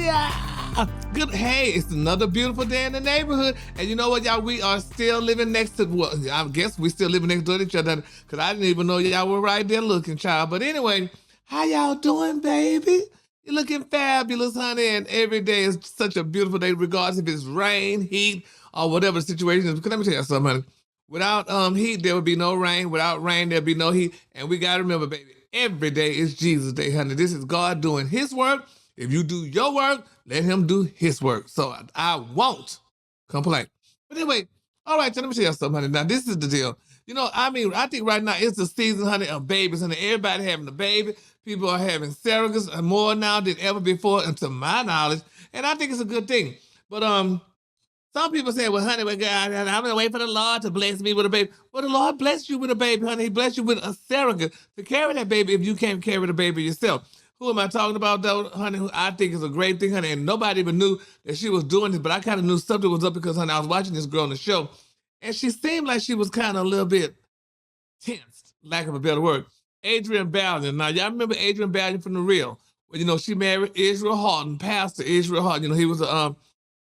yeah. Good. Hey, it's another beautiful day in the neighborhood. And you know what, y'all? We are still living next to, well, I guess we still living next door to each other because I didn't even know y'all were right there looking, child. But anyway, how y'all doing, baby? You're looking fabulous, honey. And every day is such a beautiful day, regardless if it's rain, heat, or whatever the situation is. Because let me tell you something, honey. Without heat, there would be no rain. Without rain, there'd be no heat. And we got to remember, baby, every day is Jesus' day, honey. This is God doing his work. If you do your work, let him do his work. So I won't complain. But anyway, all right, so let me tell you something, honey. Now, this is the deal. You know, I mean, I think right now it's the season, honey, of babies, honey. Everybody having a baby. People are having surrogates more now than ever before, and to my knowledge. And I think it's a good thing. But some people say, well, honey, well, God, I'm going to wait for the Lord to bless me with a baby. Well, the Lord blessed you with a baby, honey. He blessed you with a surrogate to carry that baby if you can't carry the baby yourself. Who am I talking about, though, honey? Who I think is a great thing, honey. And nobody even knew that she was doing this, but I kind of knew something was up because, honey, I was watching this girl on the show, and she seemed like she was kind of a little bit tense, lack of a better word. Adrian Baldwin. Now, y'all remember Adrian Baldwin from The Real? Well, you know, she married Israel Houghton, Pastor Israel Houghton. You know, he was a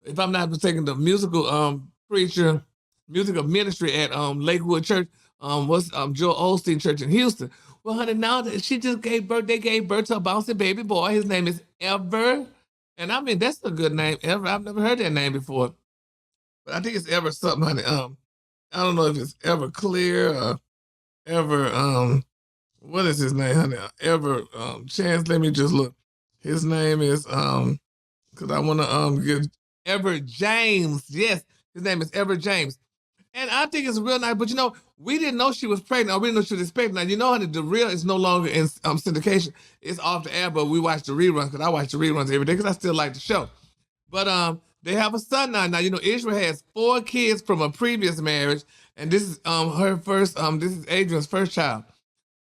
if I'm not mistaken, the musical preacher, musical ministry at Lakewood Church, was Joel Osteen Church in Houston. Well, honey, now that she just gave birth, they gave birth to a bouncy baby boy. His name is Ever. And I mean, that's a good name, Ever. I've never heard that name before. But I think it's Ever something, honey. I don't know if it's Ever Clear or Ever, what is his name, honey? Ever, Chance, let me just look. His name is, because I want to get Ever James. Yes, his name is Ever James. And I think it's real nice, but you know, we didn't know she was pregnant, or we didn't know she was expecting. Now, you know, honey, The Real is no longer in syndication. It's off the air, but we watch the reruns, because I watch the reruns every day, because I still like the show. But they have a son now. Now, you know, Israel has 4 kids from a previous marriage, and this is her first, this is Adrian's first child.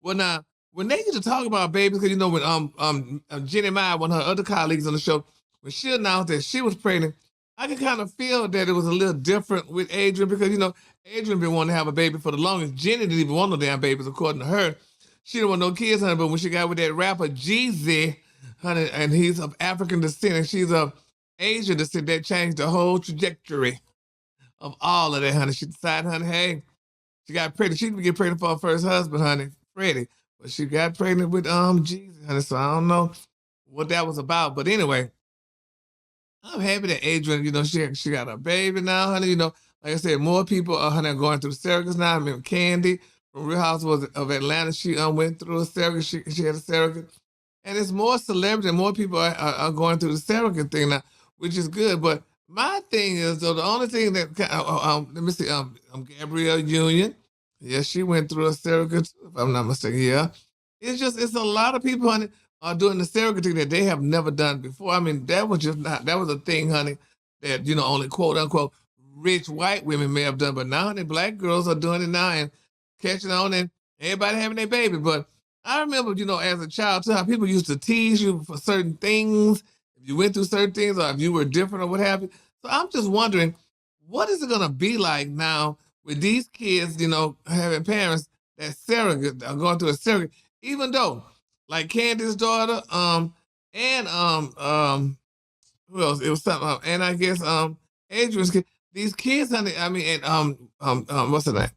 Well, now, when they used to talk about babies, because you know, when Jenny Meyer, one of her other colleagues on the show, when she announced that she was pregnant, I could kind of feel that it was a little different with Adrian because, you know, Adrian been wanting to have a baby for the longest. Jenny didn't even want no damn babies, according to her. She didn't want no kids, honey, but when she got with that rapper Jeezy, honey, and he's of African descent and she's of Asian descent, that changed the whole trajectory of all of that, honey. She decided, honey, hey, she got pregnant. She didn't get pregnant for her first husband, honey, Freddie, but she got pregnant with Jeezy, honey, so I don't know what that was about. But anyway, I'm happy that Adrian, you know, she got a baby now, honey. You know, like I said, more people honey, are going through surrogates now. I mean, Candy from Real Housewives of Atlanta, she went through a surrogate. She had a surrogate. And it's more celebrity and more people are going through the surrogate thing now, which is good. But my thing is, though, the only thing that, let me see, Gabrielle Union. Yeah, she went through a surrogate, if I'm not mistaken, yeah. It's a lot of people, honey, are doing the surrogate thing that they have never done before. I mean, that was a thing, honey, that, you know, only quote unquote rich white women may have done. But now, honey, black girls are doing it now and catching on and everybody having their baby. But I remember, you know, as a child too, how people used to tease you for certain things, if you went through certain things or if you were different or what have you. So I'm just wondering, what is it going to be like now with these kids, you know, having parents that surrogate, are going through a surrogate, even though, like Candy's daughter, and who else? It was something, and I guess Adrian's kid. These kids, honey. I mean, and what's her name?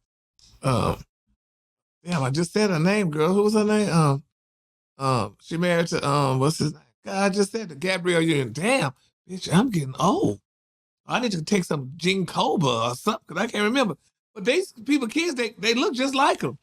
Damn, I just said her name, girl. Who was her name? She married to what's his name? God, I just said the Gabrielle Union. Damn, bitch, I'm getting old. I need to take some Ginkgoba or something because I can't remember. But these people, kids, they look just like them.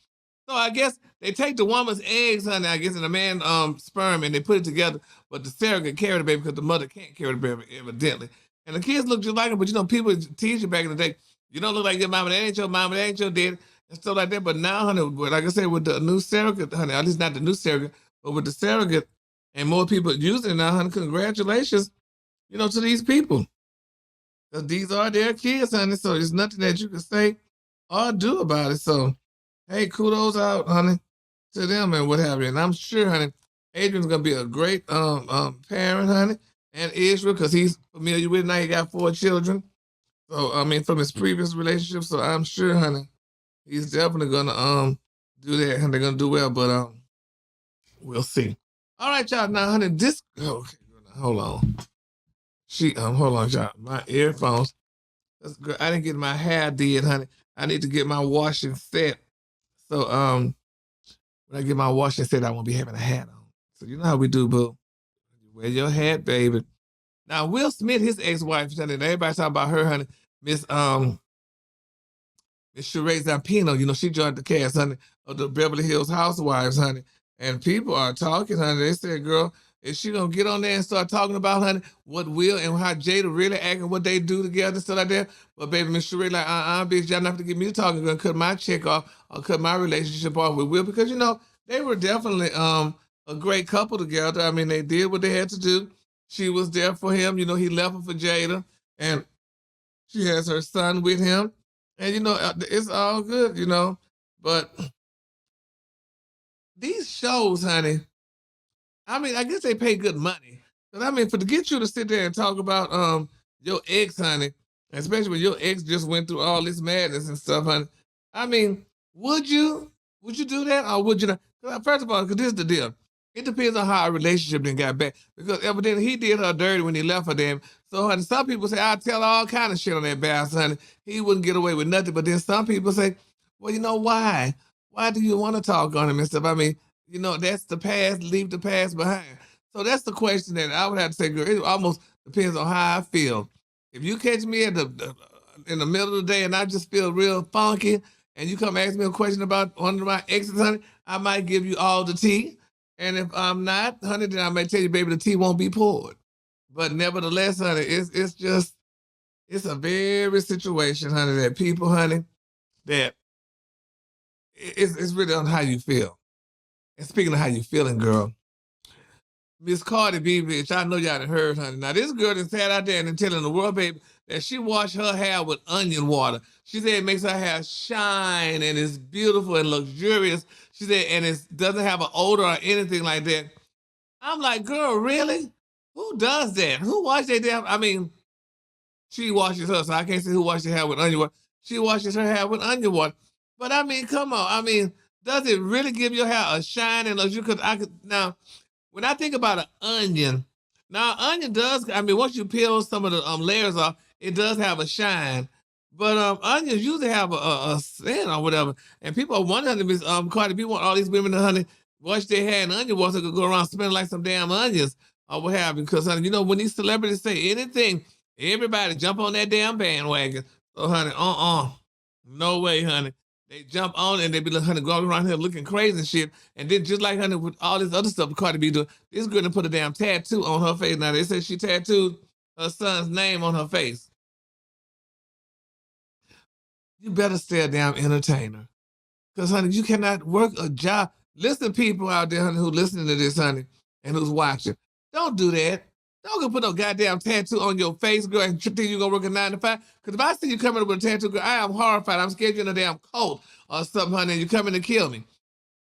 So I guess they take the woman's eggs, honey, I guess, and the man's sperm, and they put it together. But the surrogate carry the baby because the mother can't carry the baby, evidently. And the kids look just like them, but you know, people tease you back in the day. You don't look like your mama, that ain't your mama, that ain't your daddy, and stuff like that. But now, honey, like I said, with the new surrogate, honey, at least not the new surrogate, but with the surrogate and more people using it now, honey, congratulations, you know, to these people. Because these are their kids, honey, so there's nothing that you can say or do about it. So, hey, kudos out, honey, to them and what have you. And I'm sure, honey, Adrian's gonna be a great parent, honey, and Israel, because he's familiar with it now. He got 4 children. So I mean, from his previous relationship. So I'm sure, honey, he's definitely gonna do that, and they're gonna do well. But we'll see. All right, y'all. Now, honey, this okay, hold on. hold on, y'all. My earphones. That's good. I didn't get my hair did, honey. I need to get my washing set. So when I get my washing set, I won't be having a hat on. So you know how we do, boo. Wear your hat, baby. Now Will Smith, his ex-wife, honey, and everybody talking about her, honey. Miss Miss Sheree Zampino, she joined the cast, honey, of the Beverly Hills Housewives, honey. And people are talking, honey. They said, girl, is she gonna get on there and start talking about, honey, what Will and how Jada really acting, what they do together and stuff like that? But baby, Miss Sheree, like, bitch, y'all not have to get me to talking, gonna cut my check off or cut my relationship off with Will because they were definitely a great couple together. I mean, they did what they had to do. She was there for him, he left her for Jada, and she has her son with him. And it's all good. But these shows, honey, I mean, I guess they pay good money. But I mean, to get you to sit there and talk about your ex, honey, especially when your ex just went through all this madness and stuff, honey. I mean, would you do that or would you not? First of all, because this is the deal. It depends on how our relationship then got back. Because evidently he did her dirty when he left her then. So honey, some people say, I tell all kind of shit on that bass, honey. He wouldn't get away with nothing. But then some people say, well, why? Why do you want to talk on him and stuff? I mean, that's the past, leave the past behind. So that's the question that I would have to say, girl, it almost depends on how I feel. If you catch me in the middle of the day and I just feel real funky and you come ask me a question about one of my exes, honey, I might give you all the tea. And if I'm not, honey, then I may tell you, baby, the tea won't be poured. But nevertheless, honey, it's a very situation, honey, that people, honey, that it's really on how you feel. And speaking of how you feeling, girl, Miss Cardi B, bitch, I know y'all done heard, honey. Now, this girl done sat out there and telling the world, baby, that she washed her hair with onion water. She said it makes her hair shine and it's beautiful and luxurious. She said, and it doesn't have an odor or anything like that. I'm like, girl, really? Who does that? Who washes their damn? I mean, she washes her, so I can't say who washes her hair with onion water. She washes her hair with onion water. But I mean, come on. I mean, does it really give your hair a shine and luxury? Because now, when I think about an onion, now onion does, I mean, once you peel some of the layers off, it does have a shine. But onions usually have a scent or whatever. And people are wondering if Cardi B want all these women to, honey, wash their hair in onion water so they could go around smelling like some damn onions or what have you. Because, honey, when these celebrities say anything, everybody jump on that damn bandwagon. So, honey, no way, honey. They jump on and they be like, honey, going around here looking crazy and shit. And then just like, honey, with all this other stuff Cardi B doing, this girl done put a damn tattoo on her face. Now, they say she tattooed her son's name on her face. You better stay a damn entertainer. Because, honey, you cannot work a job. Listen, people out there, honey, who listening to this, honey, and who's watching. Don't do that. Don't go put no goddamn tattoo on your face, girl, and think you're going to work a 9 to 5. Because if I see you coming up with a tattoo, girl, I am horrified. I'm scared you're in a damn cult or something, honey, and you're coming to kill me.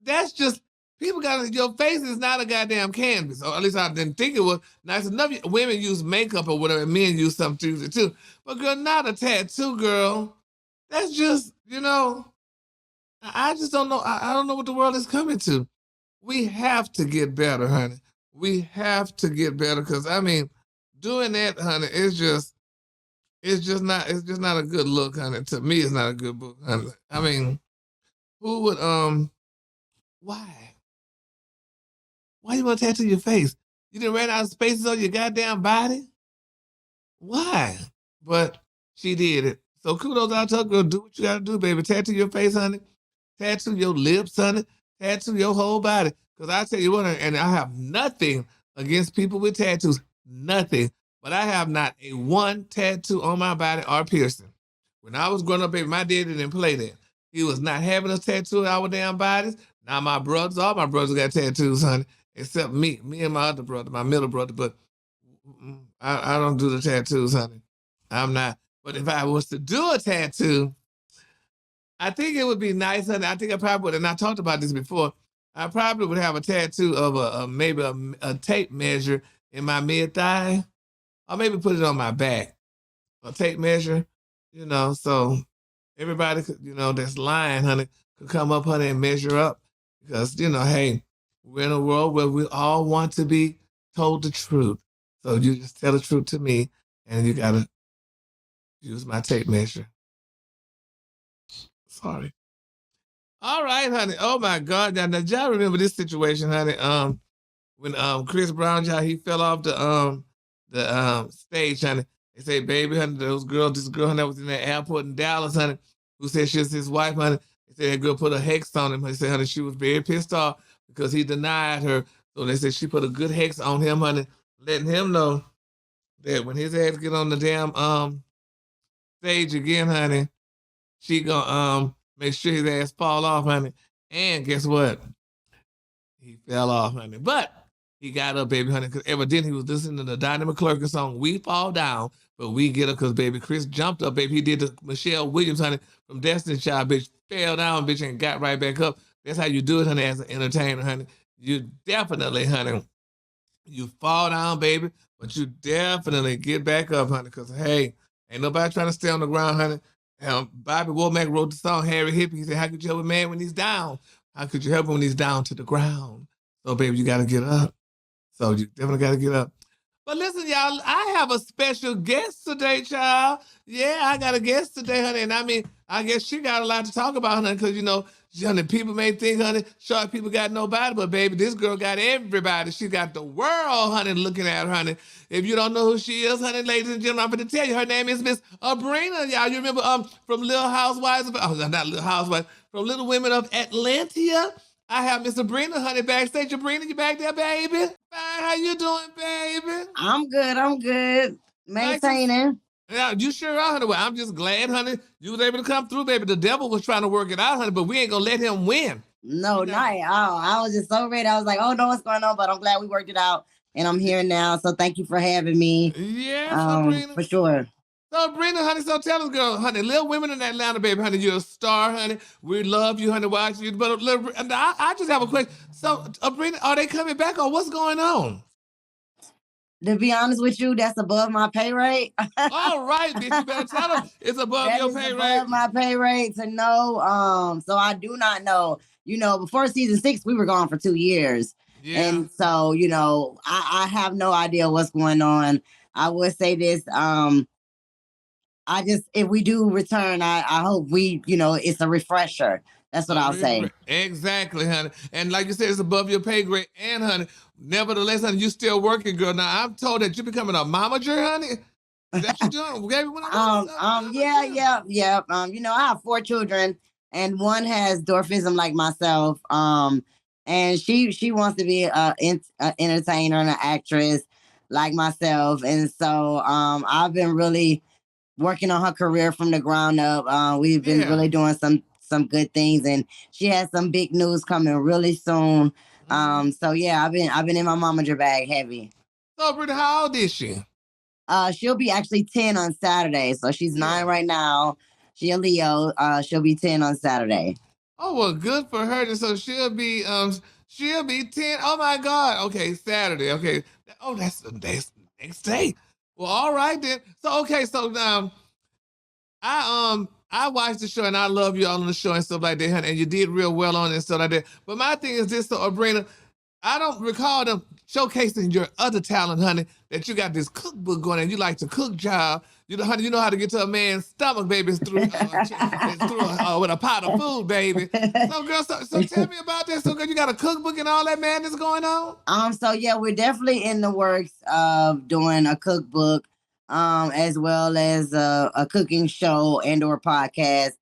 That's just, your face is not a goddamn canvas. Or at least I didn't think it was. Now, it's enough women use makeup or whatever, and men use something to use it too. But, girl, not a tattoo, girl. That's just, I just don't know. I don't know what the world is coming to. We have to get better, honey. We have to get better because I mean, doing that, honey, it's just not a good look, honey. To me, it's not a good book, honey. I mean, who would why? Why you want to tattoo your face? You didn't ran out of spaces on your goddamn body? Why? But she did it. So kudos out to her, girl. Do what you gotta do, baby. Tattoo your face, honey. Tattoo your lips, honey. Tattoo your whole body. Because I tell you what, and I have nothing against people with tattoos. Nothing. But I have not a one tattoo on my body or piercing. When I was growing up, baby, my daddy didn't play that. He was not having us tattoo our damn bodies. Now my brothers, all my brothers got tattoos, honey. Except me and my other brother, my middle brother. But I don't do the tattoos, honey. I'm not. But if I was to do a tattoo, I think it would be nice, honey. I think I probably would, and I talked about this before. I probably would have a tattoo of maybe a tape measure in my mid thigh, or maybe put it on my back. A tape measure, so everybody could, that's lying, honey, could come up, honey, and measure up. Because, hey, we're in a world where we all want to be told the truth. So you just tell the truth to me, And you gotta use my tape measure. Sorry. All right, honey. Oh my God. Now y'all remember this situation, honey. When Chris Brown, y'all, he fell off the stage, honey. They say, baby, honey, this girl honey, that was in the airport in Dallas, honey, who said she was his wife, honey. They said that girl put a hex on him. They said, honey, she was very pissed off because he denied her. So they said she put a good hex on him, honey, letting him know that when his ass get on the damn stage again, honey, she gonna make sure his ass fall off, honey. And guess what? He fell off, honey. But he got up, baby, honey, because evidently he was listening to the Donnie McClurkin song, We Fall Down, but we get up because, baby, Chris jumped up, baby. He did the Michelle Williams, honey, from Destiny Child, bitch, fell down, bitch, and got right back up. That's how you do it, honey, as an entertainer, honey. You definitely, honey, you fall down, baby, but you definitely get back up, honey, because, hey, ain't nobody trying to stay on the ground, honey. Bobby Womack wrote the song, Harry Hippie. He said, how could you help a man when he's down? How could you help him when he's down to the ground? So, baby, you got to get up. So you definitely got to get up. But listen, y'all, I have a special guest today, child. Yeah, I got a guest today, honey. And I mean, I guess she got a lot to talk about, honey, because, you know, honey, people may think, honey, short people got nobody, but baby, this girl got everybody. She got the world, honey, looking at her, honey. If you don't know who she is, honey, ladies and gentlemen, I'm going to tell you, her name is Miss Abira, y'all. You remember from Little Housewives of, oh, not Little Housewives, from Little Women of Atlantia? I have Miss Abira, honey, backstage. Abira, you back there, baby? Fine, how you doing, baby? I'm good. Maintaining. Yeah, you sure are, honey. Well, I'm just glad, honey, you was able to come through, baby. The devil was trying to work it out, honey, but we ain't gonna let him win. No, not at all. I was just so ready. I was like, oh, no, what's going on? But I'm glad we worked it out. And I'm here now. So thank you for having me. Yes, Sabrina. For sure. So, Sabrina, honey, so tell us, girl, honey, Little Women in Atlanta, baby, honey, you're a star, honey. We love you, honey, watch you. But I just have a question. So, Sabrina, are they coming back or what's going on? To be honest with you, that's above my pay rate. All right, bitch, you better tell them it's above your pay rate. Above my pay rate to know. So I do not know. You know, before season 6, we were gone for 2 years. Yeah. And so, you know, I have no idea what's going on. I would say this, if we do return, I hope it's a refresher. That's what I'll say. Exactly, honey. And like you said, it's above your pay grade. And, honey, nevertheless, honey, you still working, girl. Now, I'm told that you're becoming a momager, honey. Is that what you're doing? Yeah. You know, I have 4 children, and one has dwarfism like myself. And she wants to be an entertainer and an actress like myself. And so I've been really working on her career from the ground up. We've been really doing some good things, and she has some big news coming really soon. So yeah, I've been in my momager bag heavy. So, Brittany, how old is she? She'll be actually 10 on Saturday. So she's 9 right now. She a Leo. She'll be 10 on Saturday. Oh, well, good for her. And so she'll be 10. Oh my God. Okay, Saturday. Okay. Oh, that's the next day. Well, all right then. So okay, so I watched the show and I love you all on the show and stuff like that, honey, and you did real well on it and stuff like that. But my thing is this, so Sabrina, I don't recall them showcasing your other talent, honey, that you got this cookbook going and you like to cook, child. You know, honey, you know how to get to a man's stomach, baby, through with a pot of food, baby. So, girl, so tell me about that. So, girl, you got a cookbook and all that madness going on? So yeah, we're definitely in the works of doing a cookbook, as well as a cooking show and or podcast.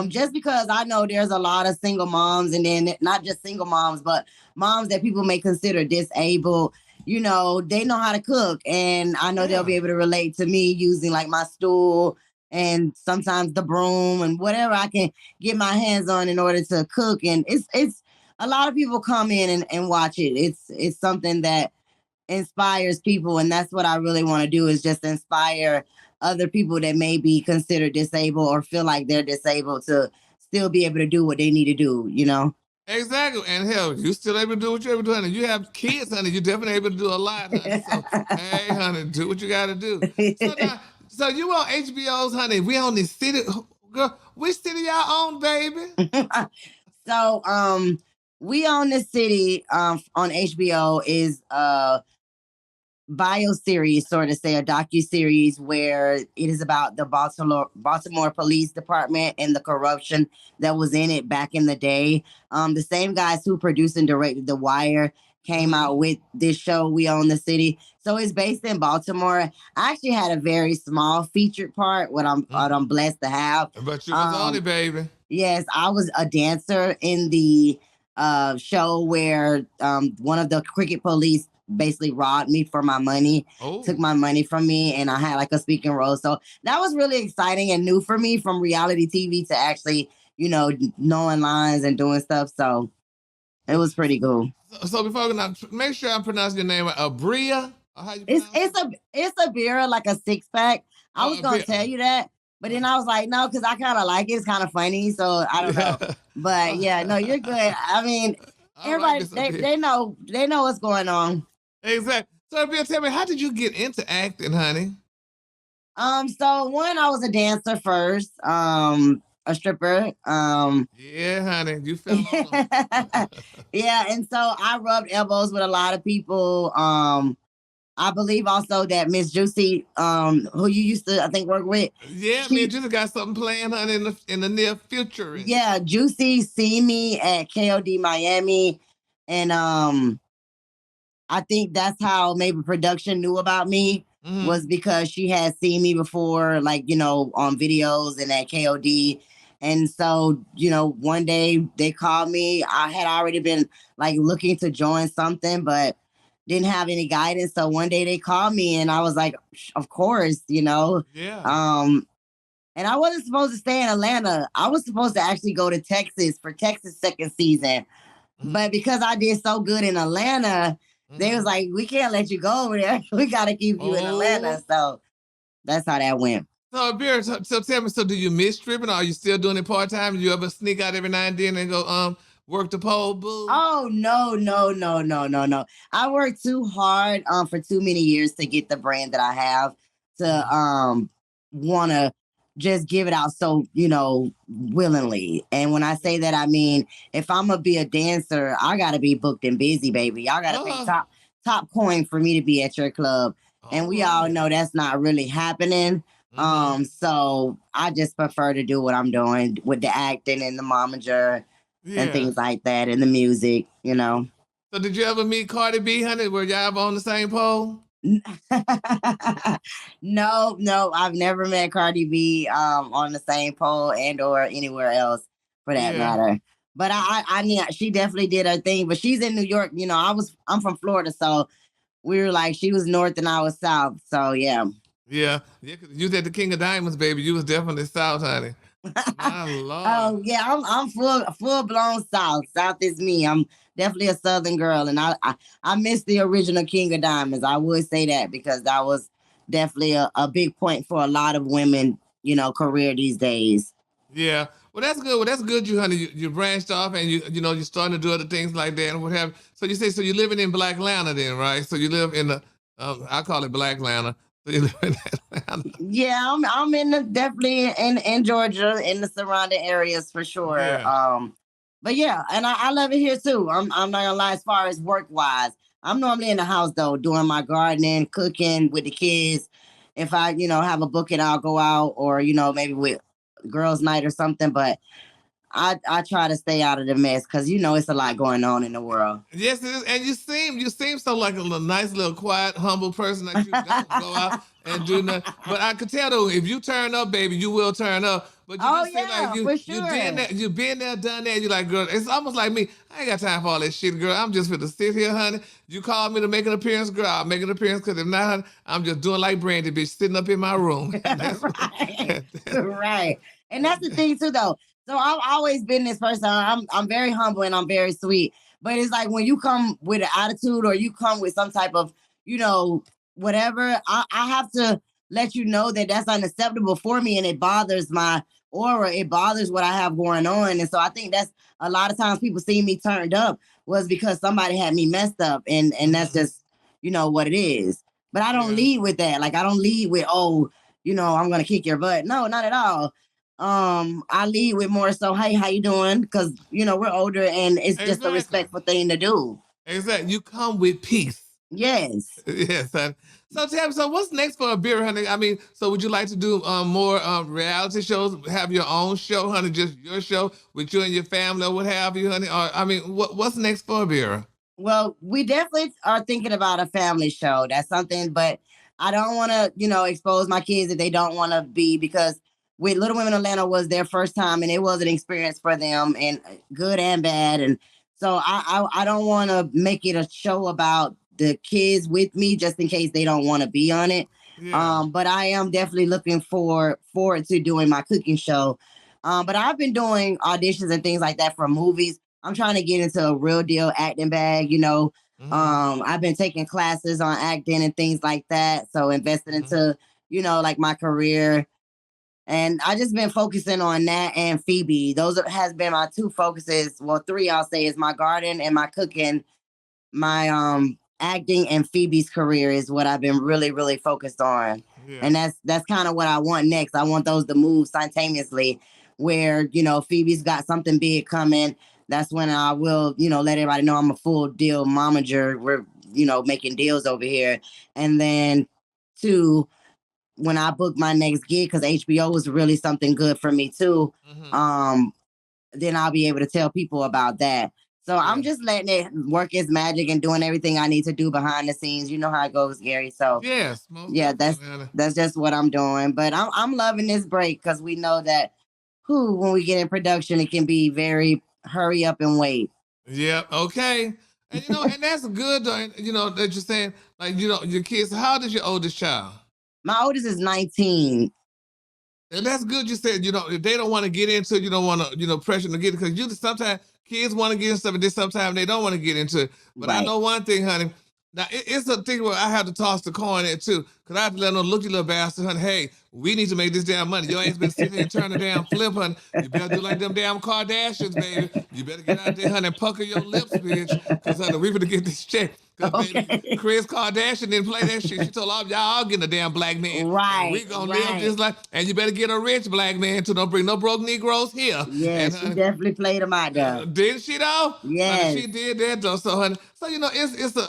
Just because I know there's a lot of single moms, and then not just single moms, but moms that people may consider disabled. You know, they know how to cook, and I know they'll be able to relate to me using like my stool and sometimes the broom and whatever I can get my hands on in order to cook. And it's a lot of people come in and watch it. It's something that inspires people, and that's what I really want to do, is just inspire other people that may be considered disabled or feel like they're disabled to still be able to do what they need to do, you know? Exactly. And hell, you still able to do what you're able to do, honey. You have kids, honey. You're definitely able to do a lot, honey. So, hey, honey, do what you got to do. So you on HBO's, honey. We on this city. Girl, which city y'all on, baby? So, we on this city on HBO is bio series, sort of say a docu series where it is about the Baltimore Police Department and the corruption that was in it back in the day. The same guys who produced and directed The Wire came out with this show, We Own the City. So it's based in Baltimore. I actually had a very small featured part, what I'm blessed to have. But you was on it, baby. Yes, I was a dancer in the show where one of the cricket police basically robbed me for my money, took my money from me, and I had like a speaking role. So that was really exciting and new for me from reality TV to actually, knowing lines and doing stuff. So it was pretty cool. So before make sure I'm pronouncing your name right. Abria? How you it's Abira, like a 6-pack. I was gonna tell you that, but then I was like, no, because I kind of like it. It's kind of funny, so I don't know. But yeah, no, you're good. I mean, everybody they know what's going on. Exactly. So Abira, tell me, how did you get into acting, honey? So one, I was a dancer first. A stripper. Yeah, honey, you fell on Yeah, and so I rubbed elbows with a lot of people. I believe also that Miss Juicy, who you used to, I think, work with. Yeah, me and Juicy got something planned, honey, in the near future. Yeah, Juicy seen me at KOD Miami, and I think that's how maybe production knew about me. Was because she had seen me before, like, on videos and at KOD. And so, one day they called me. I had already been like looking to join something, but didn't have any guidance. So one day they called me and I was like, of course, Yeah. And I wasn't supposed to stay in Atlanta. I was supposed to actually go to Texas for Texas second season. But because I did so good in Atlanta, they was like, we can't let you go over there. We got to keep you in Atlanta. So that's how that went. So, Abira, so tell me, so do you miss stripping? Or are you still doing it part-time? Do you ever sneak out every now and then and go work the pole booth? Oh, no. I worked too hard for too many years to get the brand that I have to want to just give it out so, willingly. And when I say that, I mean, if I'm going to be a dancer, I got to be booked and busy, baby. Y'all got to pay top coin for me to be at your club. And we all know that's not really happening. So I just prefer to do what I'm doing with the acting and the momager and things like that and the music, So did you ever meet Cardi B, honey? Were y'all on the same pole? No, I've never met Cardi B on the same pole and or anywhere else for that matter. But I mean, she definitely did her thing. But she's in New York. I'm from Florida, so we were like, she was north and I was south. So yeah. Yeah, you was at the King of Diamonds, baby. You was definitely south, honey. My Lord. Oh yeah, I'm full blown south. South is me. I'm definitely a southern girl, and I miss the original King of Diamonds. I would say that because that was definitely a big point for a lot of women, career these days. Yeah. Well, that's good. Well, that's good, honey. You branched off and you're starting to do other things like that and what have. So you say, so you're living in Black Atlanta then, right? So you live in the, I call it Black Atlanta. So you live in Atlanta. Yeah, I'm definitely in Georgia, in the surrounding areas for sure. Yeah. But yeah, and I love it here too. I'm not gonna lie, as far as work wise. I'm normally in the house though, doing my gardening, cooking with the kids. If I, have a booking, I'll go out or, maybe with girls' night or something. But I try to stay out of the mess because it's a lot going on in the world. Yes, it is. And you seem so like a nice little quiet, humble person that you don't go out and do nothing. But I could tell though, if you turn up, baby, you will turn up. But you just say like for sure. you've been there, done that. You're like, girl, it's almost like me. I ain't got time for all that shit, girl. I'm just for to sit here, honey. You call me to make an appearance, girl. I'll make an appearance because if not, honey, I'm just doing like Brandy, bitch, sitting up in my room. Right. Right. And that's the thing too, though. So I've always been this person. I'm very humble and I'm very sweet. But it's like when you come with an attitude or you come with some type of, whatever, I have to let you know that that's unacceptable for me and it bothers my aura. It bothers what I have going on. And so I think that's a lot of times people see me turned up was because somebody had me messed up. And that's just, what it is. But I don't lead with that. Like I don't lead with, I'm going to kick your butt. No, not at all. I lead with more so, hey, how you doing? Because we're older and it's just a respectful thing to do. Exactly. You come with peace. Yes. Yes, honey. So tell me, so what's next for Abira, honey? I mean, so would you like to do more reality shows? Have your own show, honey? Just your show with you and your family, or what have you, honey? Or I mean, what's next for Abira? Well, we definitely are thinking about a family show. That's something, but I don't want to, expose my kids if they don't want to be, because with Little Women Atlanta was their first time and it was an experience for them, and good and bad. And so I don't want to make it a show about the kids with me just in case they don't want to be on it. Yeah. But I am definitely looking forward to doing my cooking show. But I've been doing auditions and things like that for movies. I'm trying to get into a real deal acting bag. I've been taking classes on acting and things like that. So investing into, like my career. And I just been focusing on that and Phoebe. Has been my two focuses. Well, three, I'll say, is my garden and my cooking. My acting and Phoebe's career is what I've been really, really focused on. Yeah. And that's kind of what I want next. I want those to move simultaneously, where, Phoebe's got something big coming. That's when I will, let everybody know I'm a full deal momager. We're, making deals over here. And then two, when I book my next gig, because HBO was really something good for me too. Then I'll be able to tell people about that. So I'm just letting it work its magic and doing everything I need to do behind the scenes. You know how it goes, Gary. So yes, yeah, that's just what I'm doing. But I'm loving this break, because we know that when we get in production, it can be very hurry up and wait. Yeah. Okay. And and that's good. That you're saying, like, your kids. How old is your oldest child? My oldest is 19. And that's good. You said, if they don't want to get into it, you don't want to, pressure them to get it, because sometimes kids want to get into stuff, and then sometimes they don't want to get into it. But I know one thing, honey. Now it's a thing where I have to toss the coin at too, because I have to let them look, you little bastard, honey. Hey, we need to make this damn money. Your ass been sitting here and turn the damn flip, honey. You better do like them damn Kardashians, baby. You better get out there, honey, and pucker your lips, bitch, because honey, we gonna get this check. Because baby, Kris Kardashian didn't play that shit. She told all y'all getting a damn black man. Right. We gonna live this life, and you better get a rich black man too. Don't bring no broke Negroes here. Yeah, she definitely played them out there. Did she though? Yes, honey, she did that though. So honey, it's a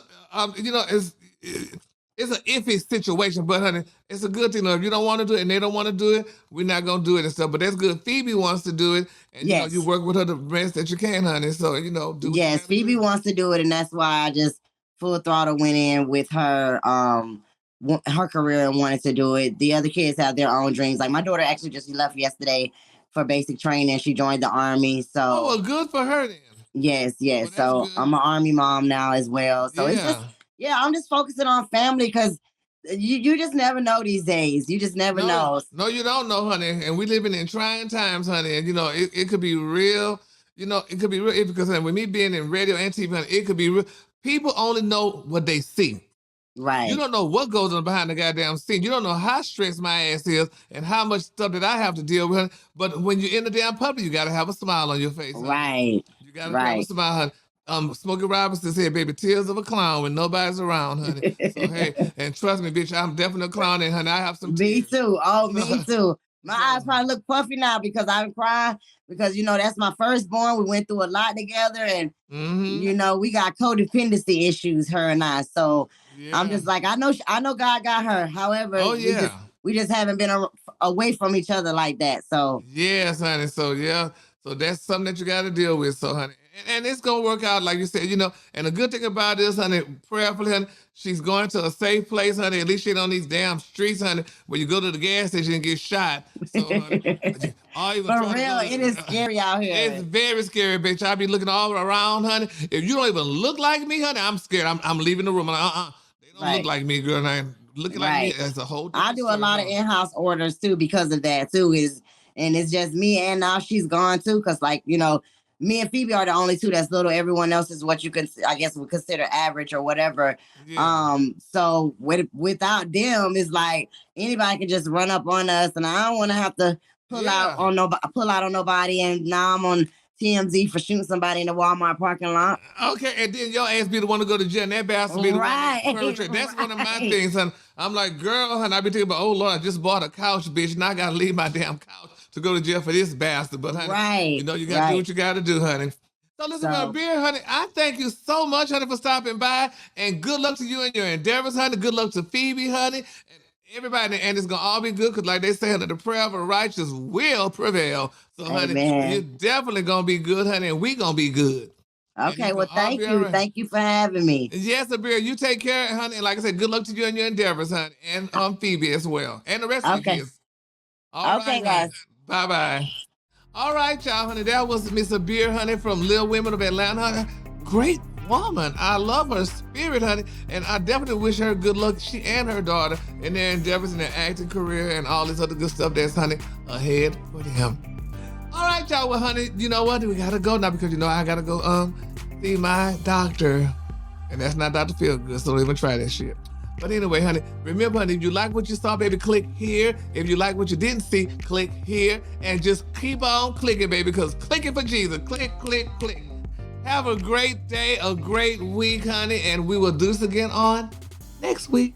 it's an iffy situation, but honey, it's a good thing though. If you don't want to do it and they don't want to do it, we're not gonna do it and stuff. But that's good. Phoebe wants to do it, and you work with her the best that you can, honey. So do. Yes, Phoebe wants to do it, and that's why I just full throttle went in with her her career and wanted to do it. The other kids have their own dreams. Like my daughter actually just left yesterday for basic training. She joined the Army. So well, good for her then. Yes. Well, so I'm an Army mom now as well. So it's just I'm just focusing on family, because you just never know these days. You just never know. No, you don't know, honey. And we living in trying times, honey. And it could be real. It could be real, because honey, with me being in radio and TV, honey, it could be real. People only know what they see. Right. You don't know what goes on behind the goddamn scene. You don't know how stressed my ass is and how much stuff that I have to deal with. But when you're in the damn public, you gotta have a smile on your face. Honey. Right. You gotta have a smile, honey. Smokey Robinson said, baby, tears of a clown when nobody's around, honey. So hey, and trust me, bitch, I'm definitely a clown, and honey, I have some tears. Me too. Oh, me too. My eyes probably look puffy now because I've been crying, because that's my firstborn. We went through a lot together, and we got codependency issues, her and I. So I'm just like, I know God got her. However, we just haven't been away from each other like that. So yes, honey. So so that's something that you got to deal with. So honey, and it's gonna work out, like you said, And the good thing about this, honey, prayerfully, honey, she's going to a safe place, honey. At least she ain't on these damn streets, honey, where you go to the gas station and get shot. So, honey, for real, it is scary out here. It's very scary, bitch. I be looking all around, honey. If you don't even look like me, honey, I'm scared. I'm leaving the room. I'm like, they don't look like me, girl. And I'm looking like me as a whole. I do a lot of in-house orders too because of that too. And it's just me, and now she's gone too, because me and Phoebe are the only two that's little. Everyone else is what you could, I guess, would consider average or whatever. Yeah. So without them, it's like anybody can just run up on us, and I don't want to have to pull out on nobody. And now I'm on TMZ for shooting somebody in the Walmart parking lot. Okay, and then your ass be the one to go to jail, and that bastard be the one to That's one of my things, and I'm like, girl, and I be thinking about, oh Lord, I just bought a couch, bitch. Now I gotta leave my damn couch to go to jail for this bastard. But honey, you gotta do what you gotta do, honey. So listen, Abira, honey, I thank you so much, honey, for stopping by, and good luck to you and your endeavors, honey. Good luck to Phoebe, honey, and everybody, and it's gonna all be good, because like they say, honey, the prayer of the righteous will prevail. So, honey, you're definitely gonna be good, honey, and we gonna be good. Okay, well, thank you. Right. Thank you for having me. Yes, Abira, you take care, honey. And like I said, good luck to you and your endeavors, honey, and Phoebe as well, and the rest of the kids. All right, guys. Bye-bye. All right, y'all, honey. That was Miss Abira, honey, from Little Women of Atlanta, honey. Great woman. I love her spirit, honey, and I definitely wish her good luck, she and her daughter, in their endeavors in their acting career and all this other good stuff that's, honey, ahead for them. All right, y'all. Well, honey, you know what? We gotta go now, because you know I gotta go see my doctor, and that's not Dr. Feelgood, so don't even try that shit. But anyway, honey, remember, honey, if you like what you saw, baby, click here. If you like what you didn't see, click here, and just keep on clicking, baby, because clicking for Jesus. Click, click, click. Have a great day, a great week, honey, and we will do this again on next week.